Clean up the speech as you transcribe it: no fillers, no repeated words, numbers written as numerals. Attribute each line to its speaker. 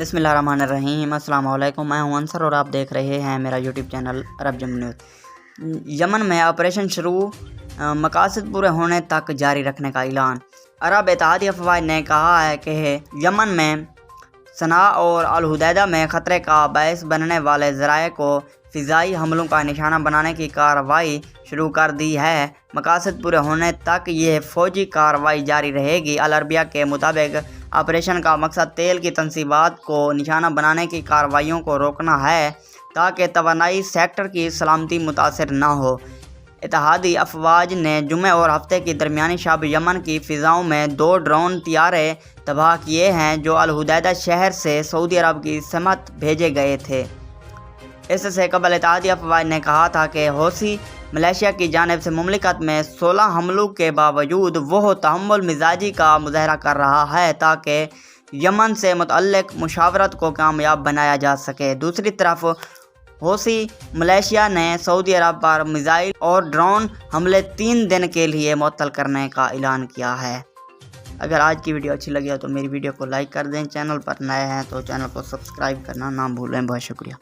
Speaker 1: बिस्मिल्लाहिर्रहमानिर्रहीम। अस्सलाम वालेकुम। मैं हूं अंसर और आप देख रहे हैं मेरा यूट्यूब चैनल अरब जम न्यूज़। यमन में ऑपरेशन शुरू, मकासद पूरे होने तक जारी रखने का ऐलान। अरब इत्तेहादी अफवाज ने कहा है कि यमन में सना और अल हुदैदा में ख़तरे का बायस बनने वाले ज़राए को फ़िज़ाई हमलों का निशाना बनाने की कार्रवाई शुरू कर दी है। मकासद पूरे होने तक ये फ़ौजी कार्रवाई जारी रहेगी। अल अरबिया के मुताबिक ऑपरेशन का मकसद तेल की तनसीबात को निशाना बनाने की कार्रवाइयों को रोकना है ताकि तवानाई सेक्टर की सलामती मुतासर न हो। इत्तेहादी अफवाज ने जुमे और हफ्ते की दरमियानी शब यमन की फ़िज़ाओं में 2 ड्रोन तियारे तबाह किए हैं जो अल हुदैदा शहर से सऊदी अरब की समत भेजे गए थे। इससे कबल इत्तेहादी अफवाज ने कहा था कि हौसी मलेशिया की जानिब से मुमलिकत में 16 हमलों के बावजूद वो तहम्मुल मिजाजी का मुजाहरा कर रहा है ताकि यमन से मुतल्लिक मुशावरत को कामयाब बनाया जा सके। दूसरी तरफ हौसी मलेशिया ने सऊदी अरब पर मिसाइल और ड्रोन हमले 3 दिन के लिए मुअत्तल करने का ऐलान किया है। अगर आज की वीडियो अच्छी लगी हो तो मेरी वीडियो को लाइक कर दें। चैनल पर नए हैं तो चैनल को सब्सक्राइब करना ना भूलें। बहुत शुक्रिया।